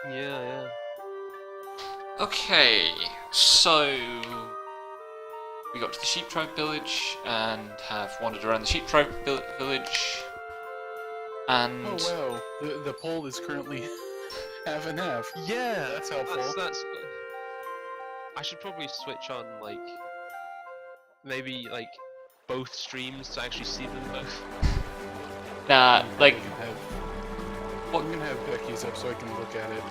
Yeah. Okay, so we got to the sheep tribe village and have wandered around the sheep tribe village, and Oh wow, the poll is currently half and half. Yeah, That's helpful. That's. I should probably switch on maybe both streams to actually see them both. nah, like I'm gonna have Becky's up so I can look at it.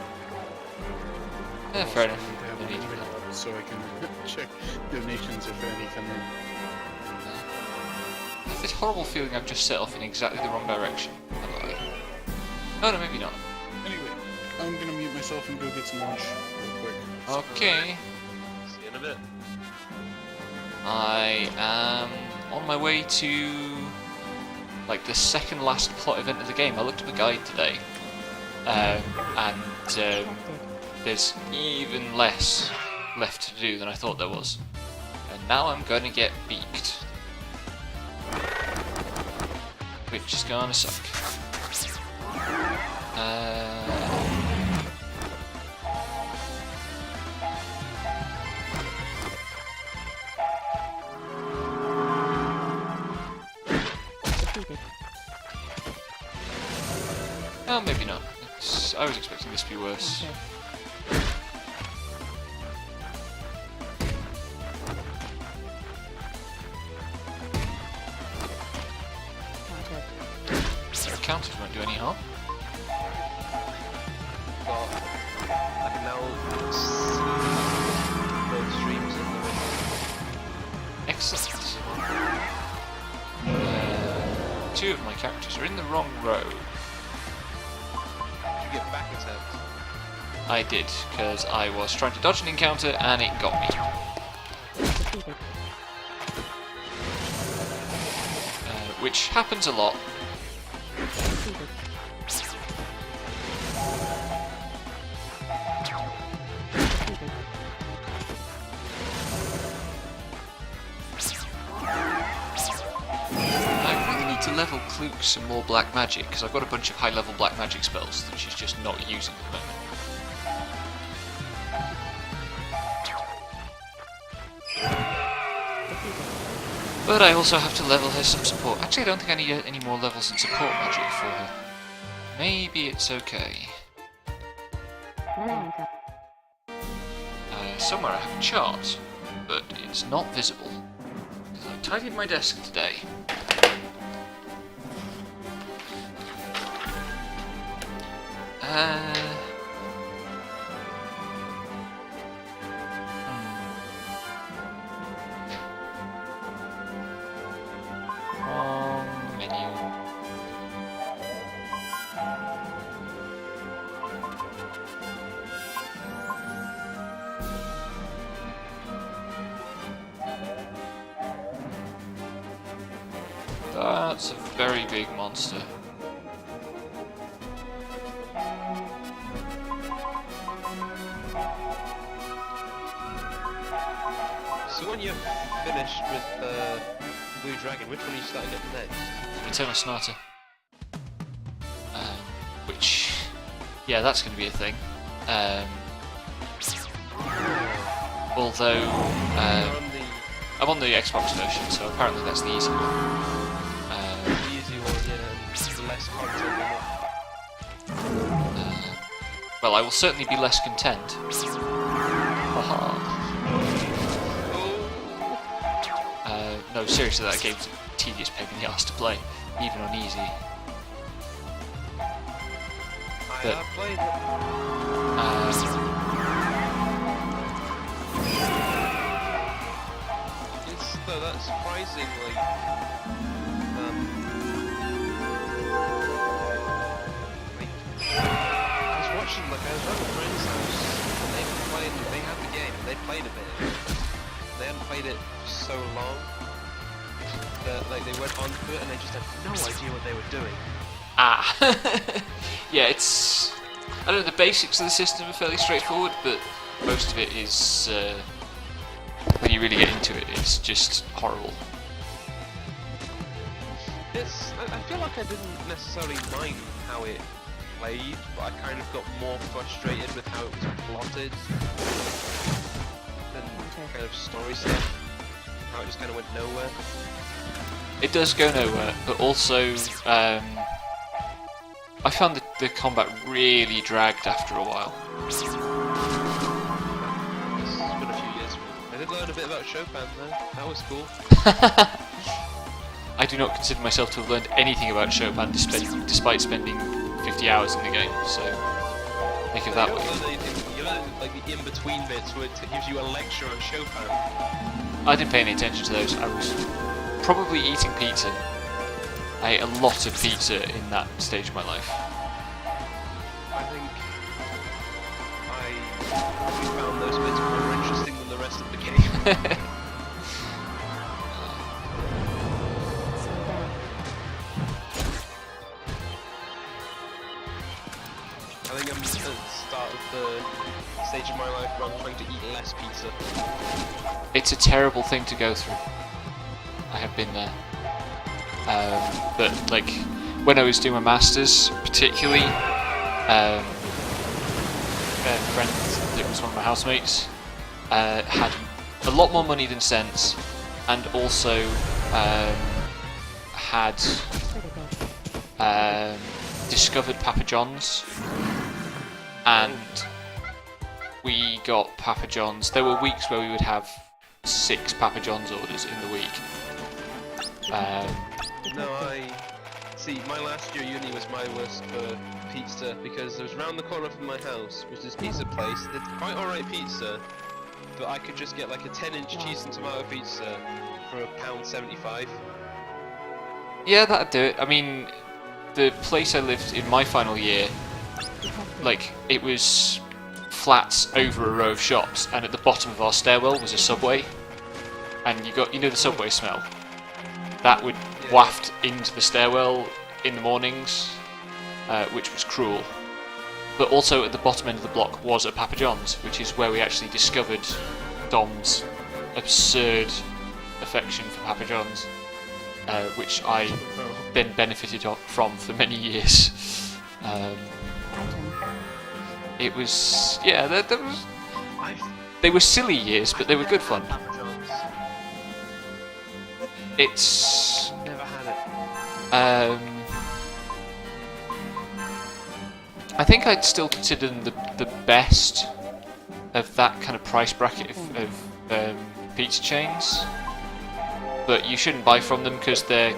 fair Also, enough. I need to have No it need for that. up so I can check donations if any come in. I have this horrible feeling I've just set off in exactly the wrong direction. Oh no, maybe not. Anyway, I'm gonna mute myself and go get some lunch real quick. Okay. See you in a bit. I am on my way to the second last plot event of the game. I looked at the guide today, and there's even less left to do than I thought there was. And now I'm going to get beaked, which is gonna suck. Oh, maybe not. I was expecting this to be worse. Counters won't do any harm. But I can now see both streams in the Excellent. Two of my characters are in the wrong row. Did you get back attempt? I did, because I was trying to dodge an encounter and it got me. Which happens a lot. I really need to level Kluk some more black magic, because I've got a bunch of high level black magic spells that she's just not using at the moment. But I also have to level her some support. Actually, I don't think I need any more levels in support magic for her. Maybe it's okay. Somewhere I have a chart, but it's not visible. Because I tidied my desk today. Menu. That's a very big monster. So when you're finished with Blue Dragon, which one are you starting up next? Eternal Sonata. Which, yeah, that's going to be a thing. Although, I'm on the Xbox version, so apparently that's the easy one. The easy one, yeah, the less content than it. Well, I will certainly be less content. No, seriously, that game's a tedious peg in the arse to play, even on easy. I But, have played it. It's though that's surprisingly I was watching I was at a friend's house and they had the game and they played a bit. They hadn't played it for so long that they went on to it and they just had no idea what they were doing. Yeah, it's... I don't know, the basics of the system are fairly straightforward, but most of it is, when you really get into it, it's just horrible. I feel like I didn't necessarily mind how it played, but I kind of got more frustrated with how it was plotted and kind of story stuff. How it just kind of went nowhere. It does go nowhere, but also I found the combat really dragged after a while. It's been a few years. I did learn a bit about Chopin though. That was cool. I do not consider myself to have learned anything about Chopin despite spending 50 hours in the game, so think of that way. You learn like the in-between bits where it gives you a lecture on Chopin. I didn't pay any attention to those. I was probably eating pizza. I ate a lot of pizza in that stage of my life. I think I probably found those bits more interesting than the rest of the game. I think I'm at the start of the stage of my life where I'm trying to eat less pizza. It's a terrible thing to go through. I have been there. But like when I was doing my masters, particularly, a friend that was one of my housemates had a lot more money than sense, and also had discovered Papa John's, and we got Papa John's. There were weeks where we would have 6 Papa John's orders in the week. No, see, my last year uni was my worst for pizza because there was round the corner from my house was this pizza place. It's quite alright pizza, but I could just get like a 10-inch cheese and tomato pizza for £1.75. Yeah, that'd do it. I mean, the place I lived in my final year, like, it was flats over a row of shops, and at the bottom of our stairwell was a Subway, and you know the Subway smell? That would waft into the stairwell in the mornings, which was cruel. But also at the bottom end of the block was a Papa John's, which is where we actually discovered Dom's absurd affection for Papa John's, which I then benefited from for many years. It was, yeah, they were silly years, but they were good fun. It's Never had it. I think I'd still consider them the best of that kind of price bracket of pizza chains, but you shouldn't buy from them because they're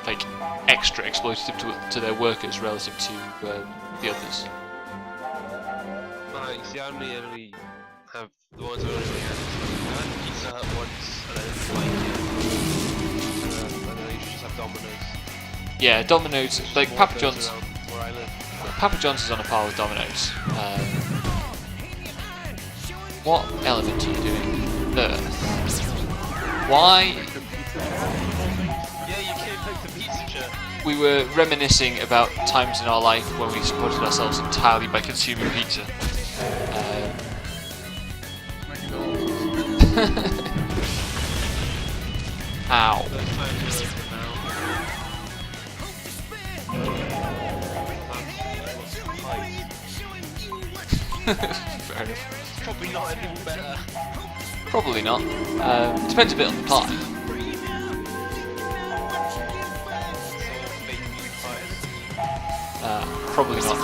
like extra exploitative to their workers relative to the others. See, I only have the ones I only had. I had Pizza Hut once and I didn't like it. And then I usually just have Domino's. Yeah, Domino's, like Papa John's. Where I live. Papa John's is on a par with Domino's. What element are you doing? Earth. Why? Yeah, you came back to pizza chat. We were reminiscing about times in our life when we supported ourselves entirely by consuming pizza. Ow. Fair enough. Probably not any better. Probably not. Depends a bit on the pie. Probably not.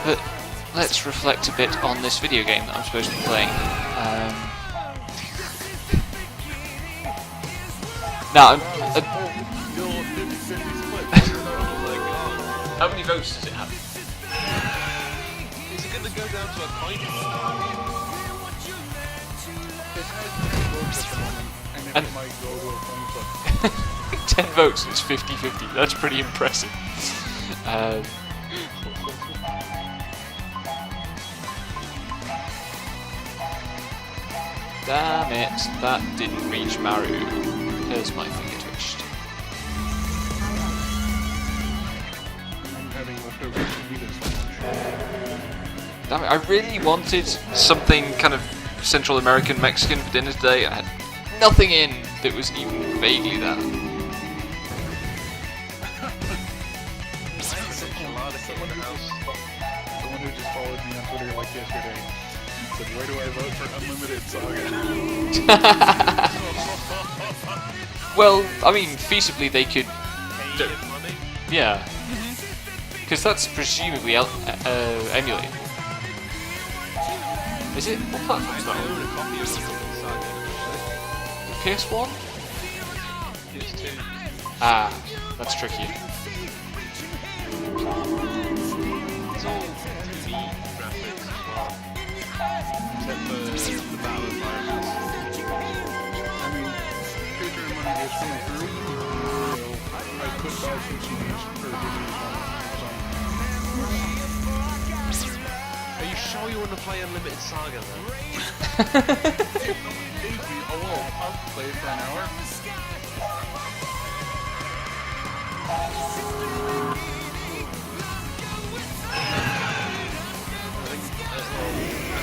But let's reflect a bit on this video game that I'm supposed to be playing. Now, how many votes does it have? Is it going to go down to a coin? And it might go to a coin flip. 10 votes, it's 50-50. That's pretty impressive. Damn it, that didn't reach Maru because my finger twitched. I'm having leftover videos. Damn it, I really wanted something kind of Central American Mexican for dinner today. I had nothing in that was even vaguely that. Someone who just followed me on Twitter like yesterday said, "Where do I vote for unlimited saga?" Well, I mean, feasibly they could. Money? Yeah. Because that's presumably emulated. Is it? What platform's I that own on? a copy of Unlimited Saga, PS1? PS2. Ah, that's tricky. It's all 2D graphics as well. Except for the battle environments. I mean, Patreon money is coming through, so I could buy some CDs or DVDs on Amazon. Are you sure you want to play Unlimited Saga then? I'll play it for an hour. I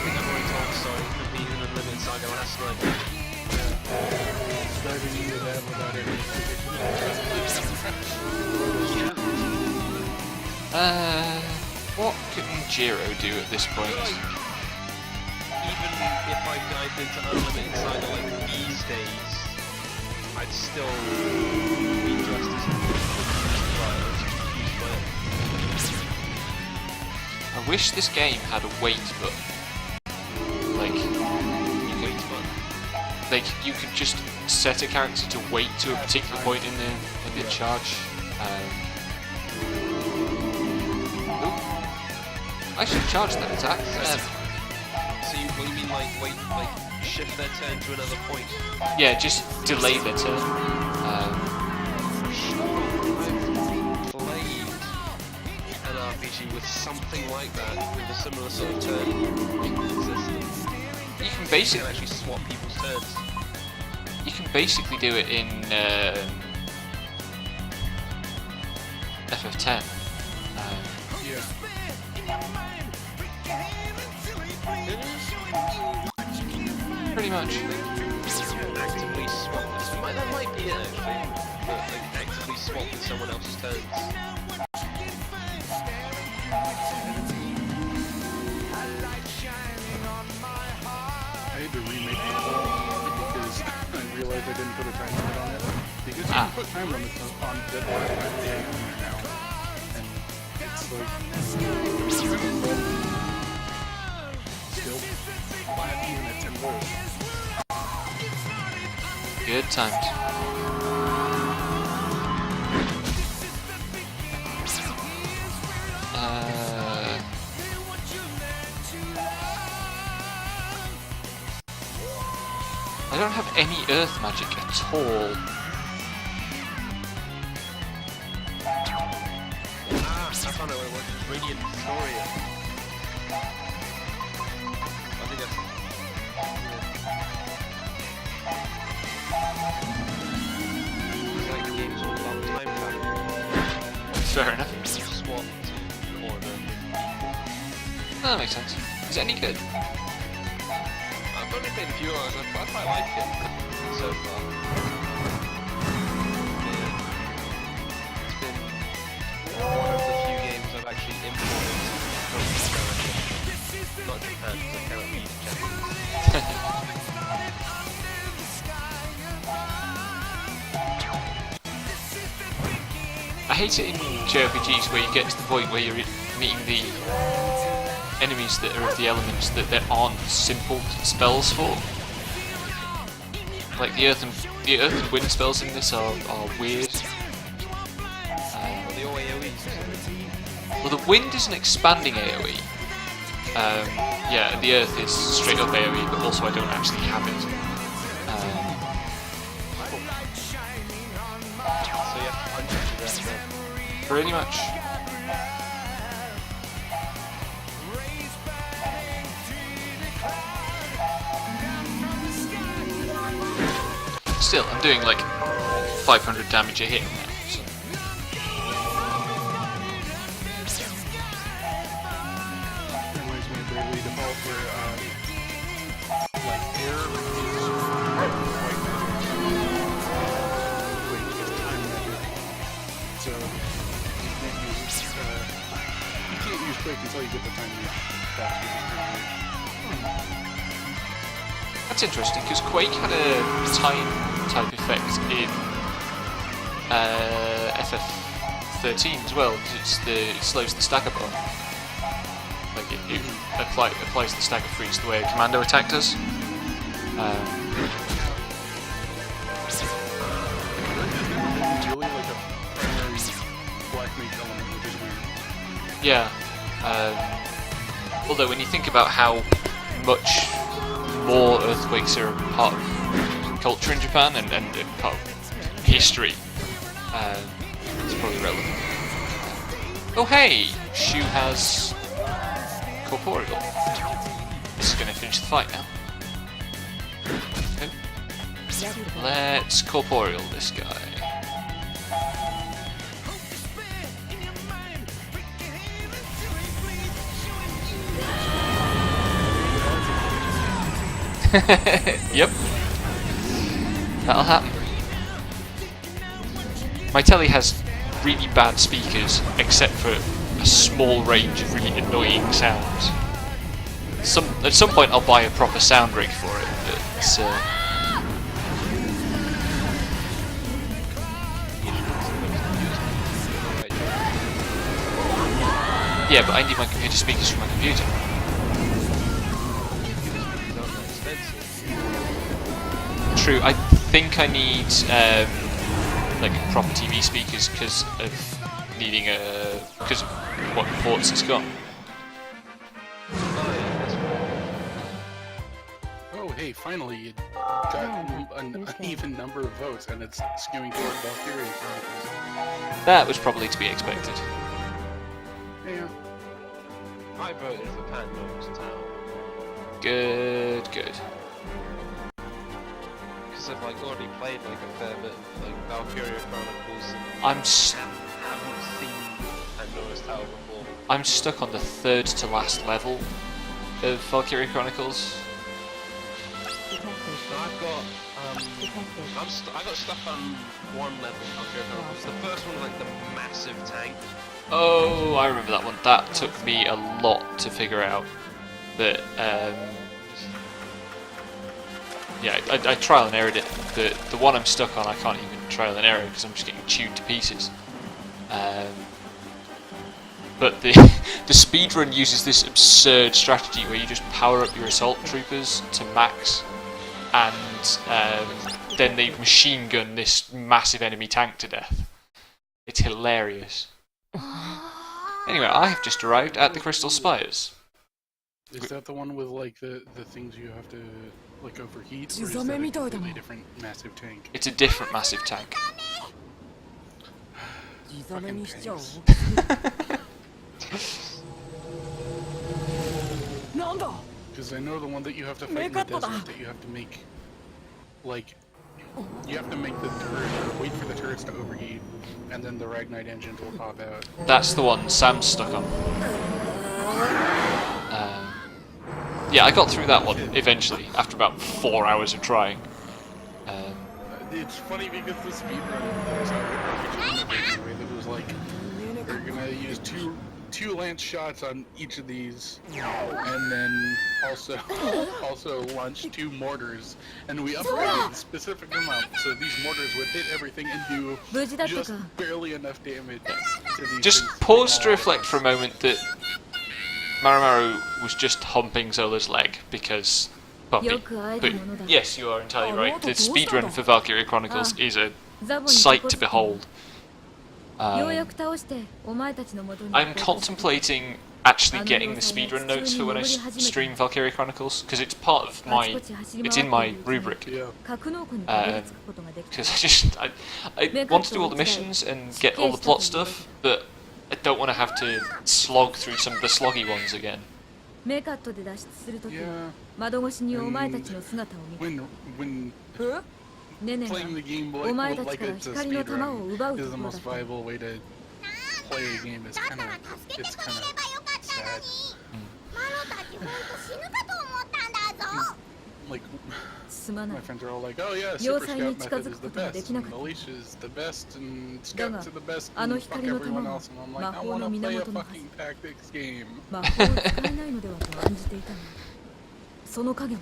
think I've already told the story of me in Unlimited Saga last night. Starting into that without any What can Jiro do at this point? Even if I dived into Unlimited Saga like these days, I'd still be just as confused by it. I wish this game had a wait button. Like, you could just set a character to wait to a particular point in the charge. I should charge that attack. So you mean like wait, like shift their turn to another point? Yeah, just delay their turn. I've played an RPG with something like that, with a similar sort of turn system. You can You can basically actually swap people's turns. do it in FF10. Yeah. Pretty much. Actively swap this. That might be it actually. But like actively swap with someone else's turns. I had to remake the whole because I realized I didn't put a time limit on it. Because you can put time limits on Dead by Daylight now. And it's like still flat even at 10 volts. Good times. I don't have any earth magic at all. I found out what it was. Radiant Historia. I think that's... It's like the game's all about time travel. Fair enough. Swap to order. That makes sense. Is it any good? I've only played a few hours, I quite like it so far. Yeah. It's been one of the few games I've actually imported from America. Not Japan, because I cannot read Japanese. I hate it in JRPGs where you get to the point where you're meeting the enemies that are of the elements that there aren't simple spells for. Like the earth and wind spells in this are weird. Well, the AoEs. Well, the wind is an expanding AoE. Yeah, and the earth is straight up AoE, but also I don't actually have it. So you have to punch into that then. Pretty much. Still, I'm doing like 500 damage a hit now. So. Reminds me of Bravely Default where, like, until you get the time limit faster. That's interesting, because Quake had a time type effect in FF13 as well, because it slows the stagger bar. Like it applies the stagger freeze the way a commando attack does. Really like a primary black mage element, which is weird. Yeah. Although when you think about how much more earthquakes are part of culture in Japan and part of history, it's probably relevant. Oh hey! Shu has corporeal. This is going to finish the fight now. Okay. Let's corporeal this guy. Yep. That'll happen. My telly has really bad speakers, except for a small range of really annoying sounds. At some point I'll buy a proper sound rig for it, but yeah, but I need my computer speakers for my computer. True, I think I need like proper TV speakers because of needing because of what ports it's got. Oh, hey, finally you got an uneven number of votes, and it's skewing toward Valkyria Chronicles. That was probably to be expected. Yeah. I voted for Pandora's Town. Good. Because I've like already played like a fair bit of like Valkyria Chronicles and haven't seen Pandora's Tower before. I'm stuck on the third to last level of Valkyria Chronicles. So I've got I got stuck on one level of Valkyria Chronicles. The first one was like the massive tank. Oh, I remember that one. That took me a lot to figure out. But yeah, I trial and errored it. The one I'm stuck on, I can't even trial and error because I'm just getting chewed to pieces. But the speedrun uses this absurd strategy where you just power up your assault troopers to max, and then they machine gun this massive enemy tank to death. It's hilarious. Anyway, I have just arrived at the Crystal Spires. Is that the one with like the things you have to like overheat, or is that a completely different massive tank? It's a different massive tank. Fucking tanks. Because I know the one that you have to fight in the desert, that you have to make, like, you have to make the turret, wait for the turrets to overheat, and then the Ragnite engines will pop out. That's the one Sam's stuck on. Yeah, I got through that one eventually, after about 4 hours of trying. It's funny because the speedrun was that was like, they're gonna use two lance shots on each of these, and then also launch 2 mortars, and we upgraded a specific amount, so these mortars would hit everything and do just barely enough damage to these. Just pause to reflect for a moment that Marumaru was just humping Zola's leg because puppy. But yes, you are entirely right. The speedrun for Valkyria Chronicles is a sight to behold. I'm contemplating actually getting the speedrun notes for when I stream Valkyria Chronicles, because it's part of it's in my rubric. Because I want to do all the missions and get all the plot stuff, but I don't want to have to slog through some of the sloggy ones again. Yeah. When playing the game like it's a speedrun is the most viable way to play a game. It's kind of sad. like すまな my い。 friends are all like, oh yeah, 要 Super 塞に Scout 近 method づく is こ the とがで best, きな and かった。 Militia is the best, and だが Scouts are the best, あの and fuck 光の everyone 玉は else. And I'm 魔 like, I 法の want to play a 源のはず。 fucking tactics game. 魔法を使えないのではと案じていたが、その影も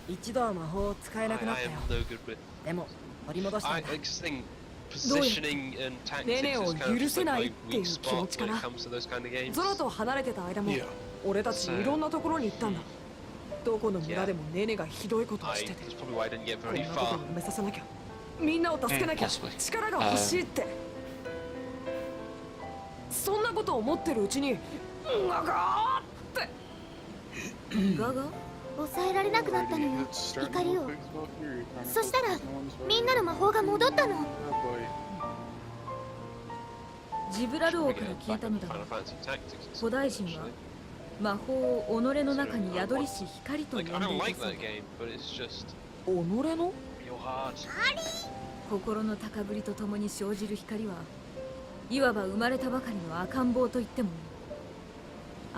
一度は魔法を使えなくなっ I たよ am no good with. でも取り戻したん I だ just think positioning and tactics ねね is を kind of 許 just せ like ない my っていう weak 気持 spot ちか when な it comes to those kind of games. ゾロと離れてた間も Yeah. 俺たちいろんなところに行ったんだどこの村でもねねがひどいことを I, してて that's probably why I didn't get こん very なこと far. を埋めさせなきゃみんなを助けなきゃ possibly. 力が欲しいってそんなことを思ってるうちにガガーってガガ抑えられなくなったのよ It's starting to 怒り look を like it's about here. Kind of そしたら focus no one's みんなの魔法が戻ったの Oh boy. ジブラル王 Probably から get 聞い back た into のだが Final Fantasy Tactics. 古代人は魔法を己の中に宿りし光と呼ん Like, で I い don't た like そう that game, but it's just 己の real hard. 心の高ぶりとともに生じる光はいわば生まれたばかりの赤ん坊と言ってもい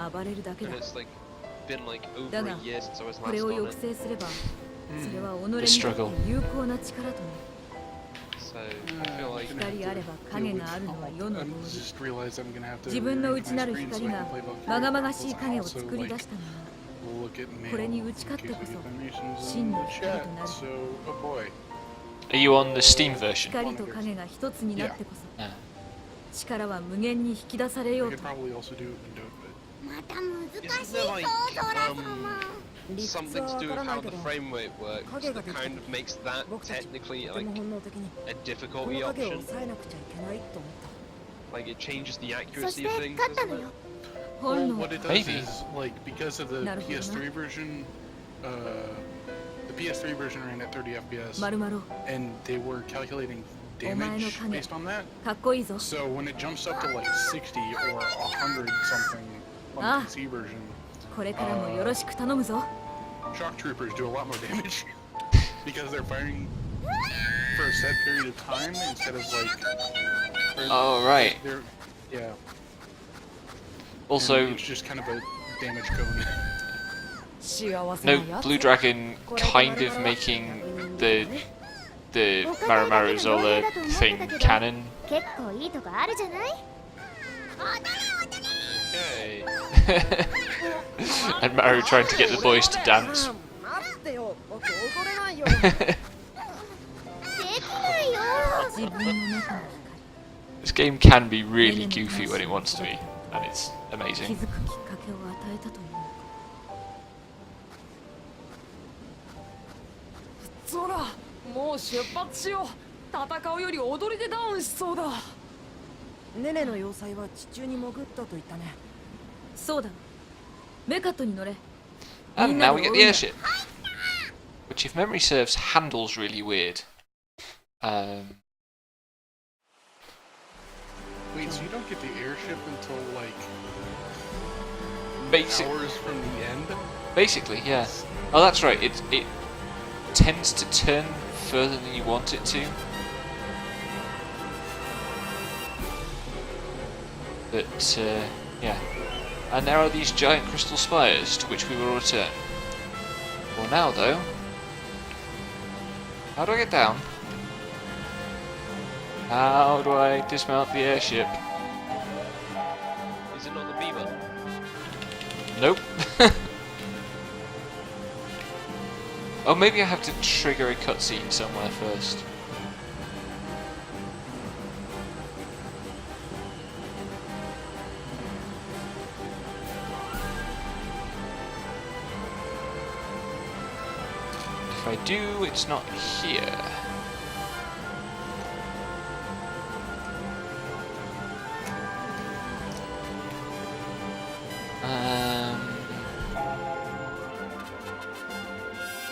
い暴れるだけ And だ it's like been like over だ a が year since I was これ last を on 抑 it. 制すればそれは己 The にと struggle. って有効な力となる So I feel like 光あれば影があるのは世の I 道理 just realized I'm gonna have to 自分の arrange 内な my る screen so 光 I が can play Valkyrie. まがまがしい Also, 影を作り出したのは look at mail これに打ち勝ってこ in case そ we get donations 真 in の the 光 chat. となる So, oh boy. Are you on the Steam version? 光と影が一つになってこそ Ah. 力は無限に引き出され I よう could と probably also do it in Dota, また難し isn't い there ぞ like ゾラ様 something to do with 理屈はわからない how け the ど framework works 影が that できた kind of makes that 僕たち technically とて like も本能的に a こ difficulty の影を option? 抑えなくちゃいけないと思った Like it changes the そし accuracy て of things, 勝った doesn't の it? よ Well, 本能 what it does Maybe. is, like, because of the なるほどな。 PS3 version, the PS3 version ran at 30 FPS, まるまる and they were calculating お前の damage 影 based on that. かっこいいぞ So when it jumps up to like 60 or 100 something on Ah. the PC version, これからもよろしく頼むぞ shock troopers do a lot more damage because they're firing for a set period of time instead of like. Oh, right. They're, yeah. Also, And it's just kind of a damage cone. 幸せな no, やつ Blue Dragon kind of making the Marumaru Zola thing canon. 結構いいとこあるじゃない Okay. And Maru trying to get the boys to dance. 待ってよ僕踊れないよできないよ 自分の中の This game can be really goofy when it wants to be, and it's 光気 amazing. づくきっかけを与えたというのかゾラもう出発しよう戦うより踊りでダウンしそうだネネの要塞は地中に潜ったと言ったねそうだメカットに乗れ And now we get the airship, which, if memory serves, handles really weird. Wait, so you don't get the airship until like Basic, hours from the end? basically, yeah. Oh, that's right. It tends to turn further than you want it to. But yeah. And there are these giant crystal spires to which we will return. For now, though, how do I get down? How do I dismount the airship? Is it not the B button? Nope. Oh, maybe I have to trigger a cutscene somewhere first. If I do, it's not here.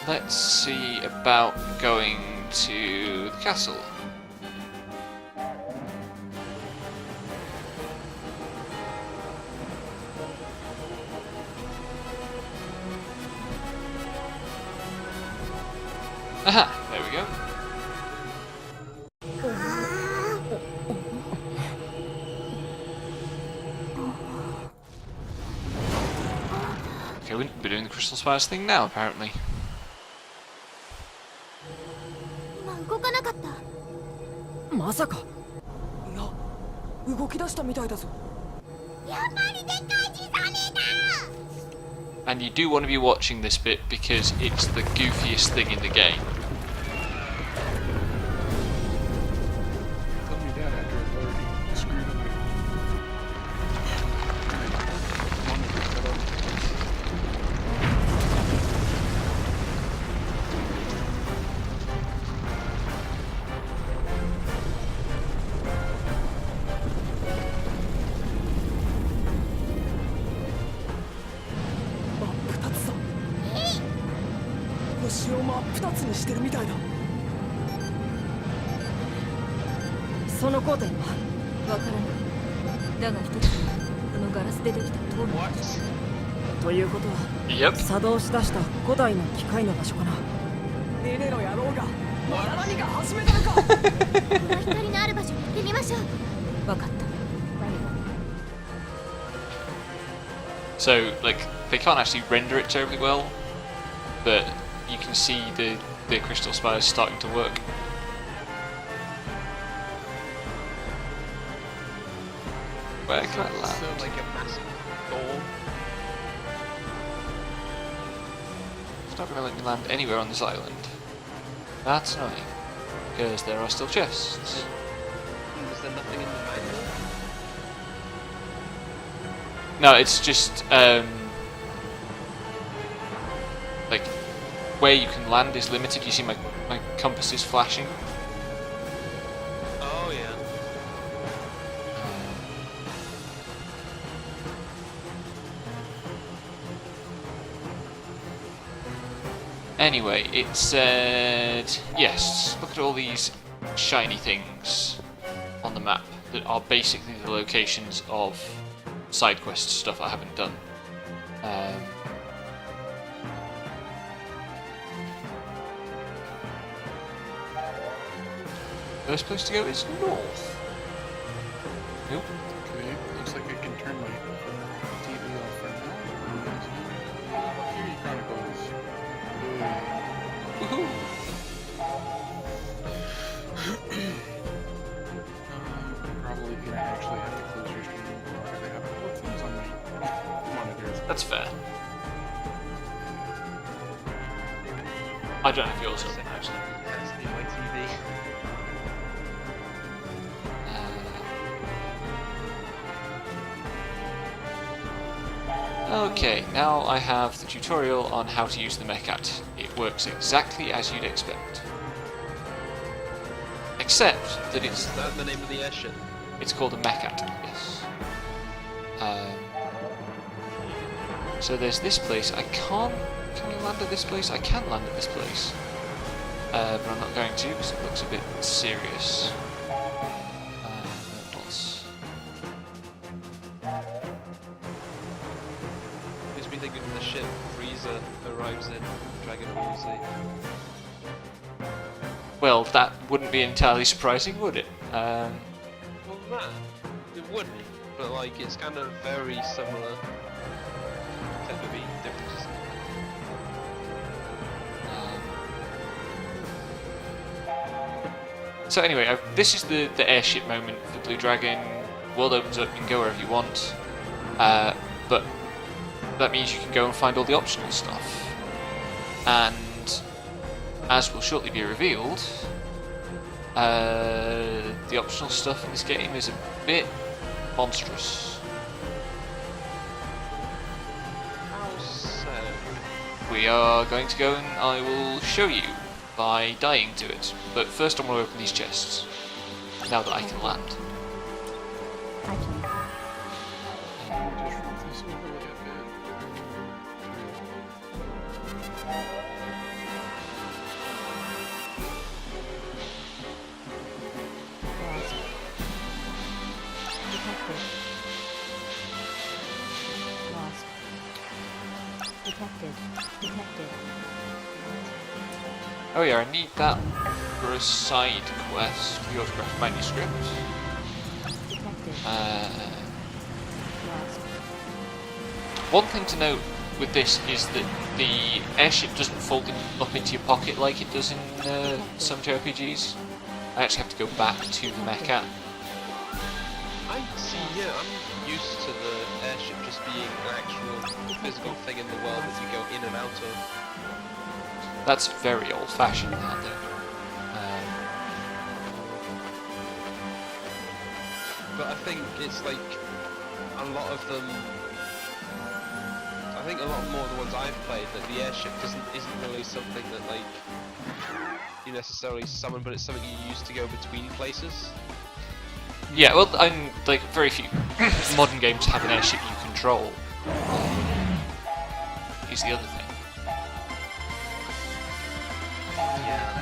Let's see about going to the castle. Aha, there we go. Okay, we're doing the Crystal Spires thing now, apparently. 動かなかった。まさか。いや、動き出したみたいだぞ。やっぱりでっかいジサメだ。 And you do want to be watching this bit because it's the goofiest thing in the game. Tell me that after it's already screwed up. Monitor set up. 真っ二つだ。星を真っ二つにしてるみたいだ。その交点はわからないだが一つこのガラスでできた透明 What? ということは Yep. 作動しだした古代の機械の場所かな。ネネの野郎がまだ何か始めたのか。この光のある場所に行ってみましょう。わかった So, like, they can't actually render it terribly well, but you can see the crystal spires starting to work. Where can I land? So like a massive door. It's not going to let me land anywhere on this island. That's annoying, because there are still chests. Was there nothing in the manual? No, it's just, like, where you can land is limited. You see my compass is flashing. Oh yeah. Anyway, it said, yes, look at all these shiny things on the map that are basically the locations of side quest stuff I haven't done. First place to go is north. Nope. Okay, looks like I can turn my TV off for now. Fury Chronicles. Woohoo! Probably gonna actually have to close your stream because I have a couple of things on my monitors. That's fair. I don't have yours up, actually. That's the my TV. Okay, now I have the tutorial on how to use the Mechat. It works exactly as you'd expect. Except that Is that the name of the airship? it's called a Mechat, yes. So there's this place. I can't... Can you land at this place? I can land at this place. But I'm not going to because it looks a bit serious. Let's... Makes me think of the ship Frieza arrives in Dragon Ball Z. Well, that wouldn't be entirely surprising, would it? Well, that it wouldn't, but like it's kind of very similar. Except to be differences. So anyway, this is the airship moment for Blue Dragon. World opens up, you can go wherever you want, but that means you can go and find all the optional stuff. And as will shortly be revealed, the optional stuff in this game is a bit monstrous. How so? We are going to go and I will show you by dying to it. But first I'm going to open these chests, now that I can land. Just move this overlay a bit. Detected. Lost. Detected. Detected. Oh yeah, I need that for a side quest, the autograph manuscript. Detected. Uh, Lost. one thing to note with this is that the airship doesn't fold up into your pocket like it does in some JRPGs. I actually have to go back to the mecha. I see, yeah, I'm used to the airship just being an actual physical thing in the world that you go in and out of. That's very old-fashioned, that though. But I think it's like a lot of them. I think a lot more of the ones I've played that the airship isn't really something that like you necessarily summon, but it's something you use to go between places. Yeah, well, I'm like very few modern games have an airship you control. Is the other thing. Yeah.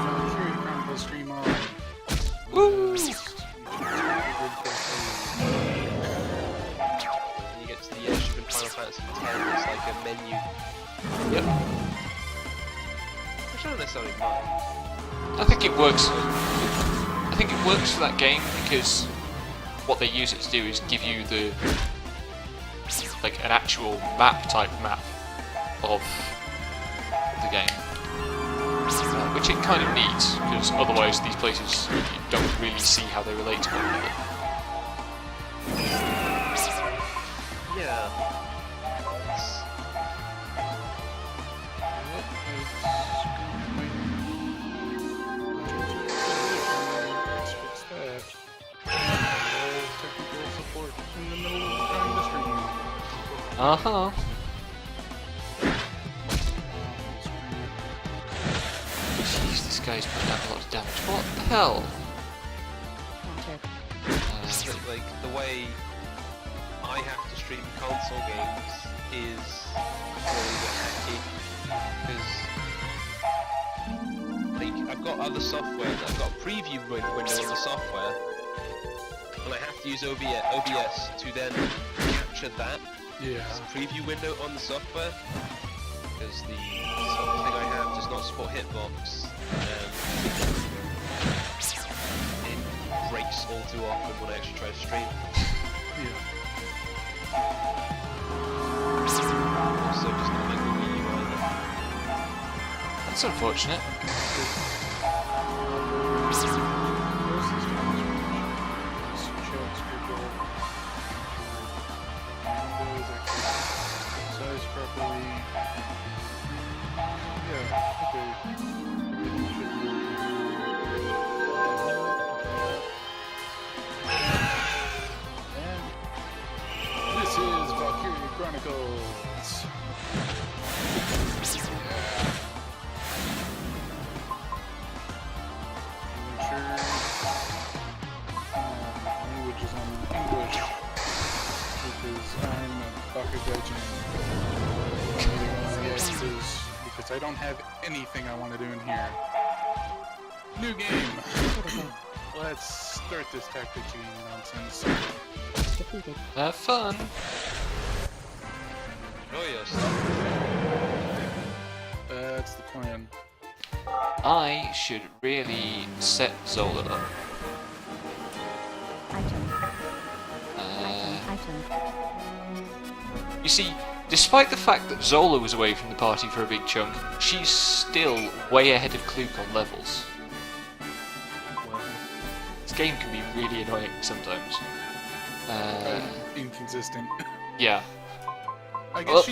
Valkyrie Chronicles stream on. Woo! When you get to the airship in Final Fantasy X, it's like a menu. Yep. Which I don't necessarily mind. I think it works. I think it works for that game because what they use it to do is give you the like an actual map of the game, which it kind of needs because otherwise these places you don't really see how they relate to one another. Yeah. Let's fix that. Technical support in the middle of trying to stream. Uh-huh. Jeez, this guy's putting out a lot of damage. What the hell? It's like the way I have to stream console games is really hacky because like I've got other software. I've got a preview window on the software, and I have to use OBS to then capture that preview window on the software because the software thing I have does not support hitbox. It breaks all too often when I actually try to stream. Also, just not like the Wii U either. That's unfortunate. Size properly. Yeah, okay. And this is Valkyrie Chronicles. Language is on English because I'm a Bakugajin. Because I don't have anything I want to do in here. New game! Let's start this tactic game nonsense. Have fun. Oh yes. That's the plan. I should really set Zola up. You see, despite the fact that Zola was away from the party for a big chunk, she's still way ahead of Kluk on levels. This game can be really annoying sometimes. Inconsistent. Yeah. I guess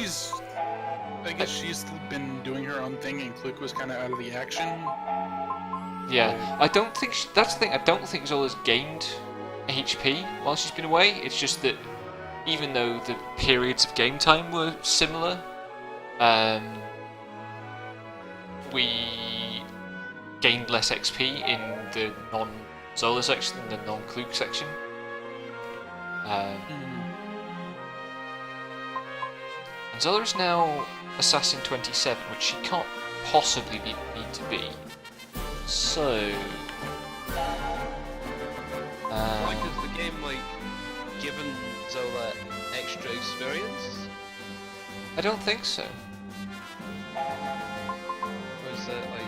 she's been doing her own thing and Kluk was kind of out of the action. Yeah, I don't think that's the thing. I don't think Zola's gained HP while she's been away. It's just that even though the periods of game time were similar, we gained less XP in the non-Zola section than the non-Kluk section. And Zola is now Assassin 27, which she can't possibly need to be. So, Like, has the game like given Zola extra experience? I don't think so. Or is that like?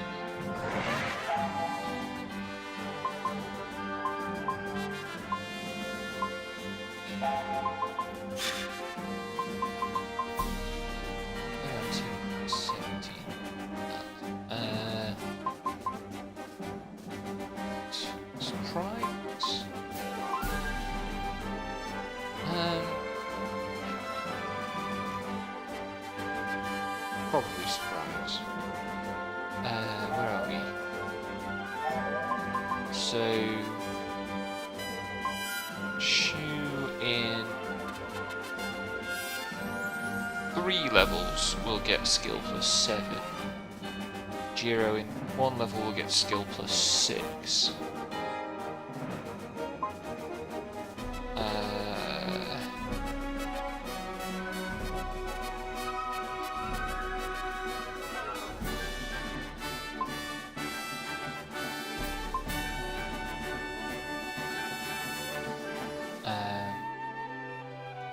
probably surprise. Where are we? So, Shu in 3 levels will get skill plus 7. Jiro in 1 level will get skill plus 6.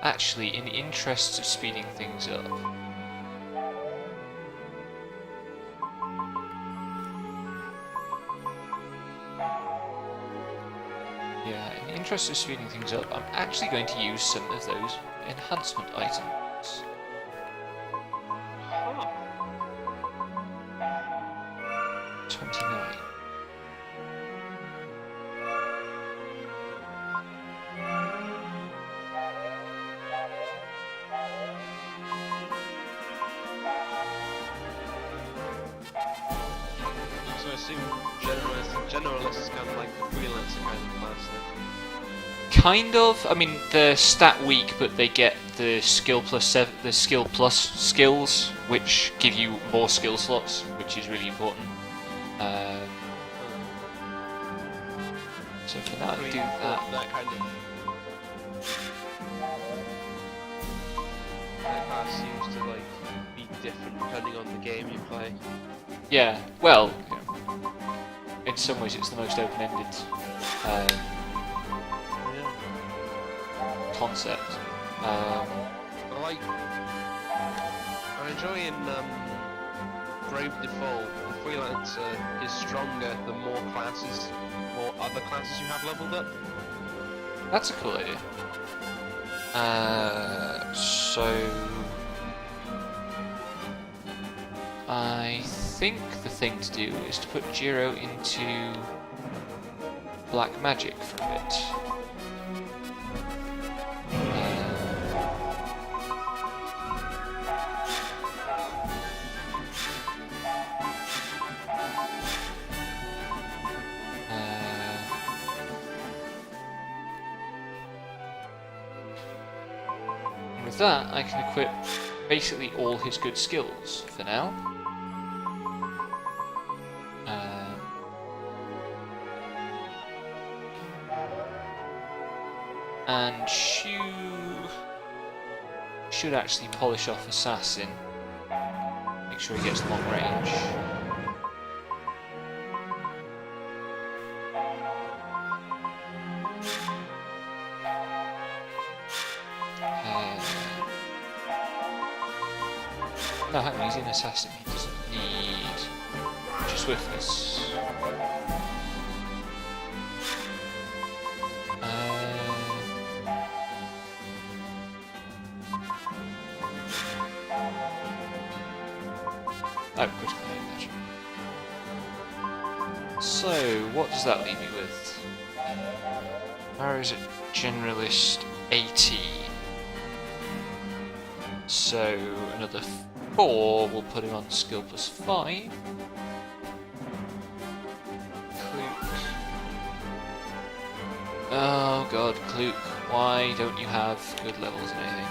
Actually, in the interests of speeding things up, I'm actually going to use some of those enhancement items. Huh. 29. So I assume generalist is kind of like the freelancer kind of class then. Kind of. I mean, they're stat weak, but they get the skill plus skills, which give you more skill slots, which is really important. So for now, Really do that. That kind of... That class seems to like be different depending on the game you play. Yeah. Well, you know, in some ways, it's the most open-ended concept. I'm enjoying Brave Default. The freelancer is stronger the more other classes you have leveled up. That's a cool idea. So I think the thing to do is to put Jiro into black magic for a bit. With that, I can equip basically all his good skills for now. And Shu should actually polish off Assassin. Make sure he gets long range. No, hang on, he's an assassin. He doesn't need swiftness. Oh, critical hit, actually. So, what does that leave me with? Where is it? Generalist 80. So, another 4 will put him on skill plus 5. Cluke. Oh god, Cluke, why don't you have good levels in anything?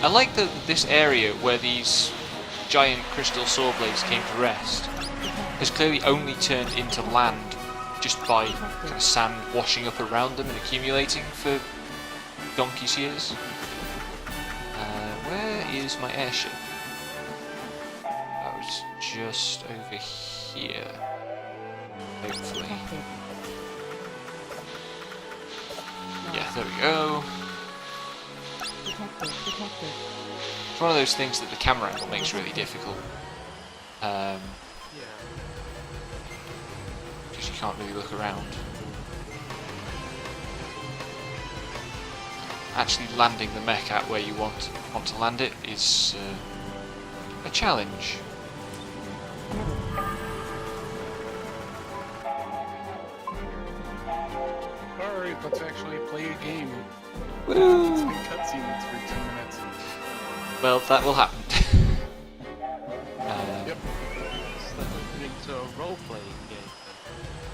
I like that this area where these giant crystal saw blades came to rest has clearly only turned into land just by kind of sand washing up around them and accumulating for donkey's years. Where is my airship? Oh, it's just over here. Hopefully. Yeah, there we go. It's one of those things that the camera angle makes really difficult. Because you can't really look around. actually landing the mech at where you want to land it is a challenge. Alright, let's actually play a game. Woo! It's been cutscenes for 2 minutes. Well, that will happen. Yep. It's like opening to a role-playing game.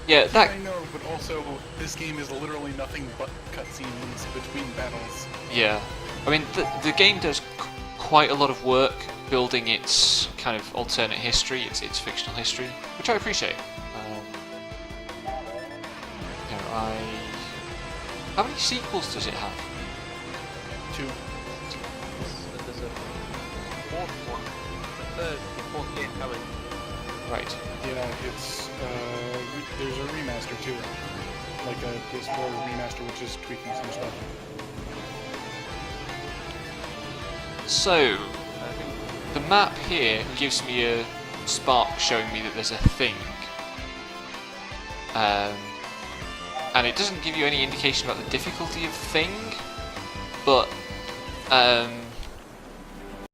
Yeah, that. I know, but also, this game is literally nothing but cutscenes between battles. Yeah, I mean the game does quite a lot of work building its kind of alternate history, its fictional history, which I appreciate. How many sequels does it have? 2. There's a fourth one, the fourth game coming. Right. Yeah, it's, there's a remaster too. Like a PS4 remaster, which is tweaking some stuff. So, the map here gives me a spark showing me that there's a thing. And it doesn't give you any indication about the difficulty of thing, but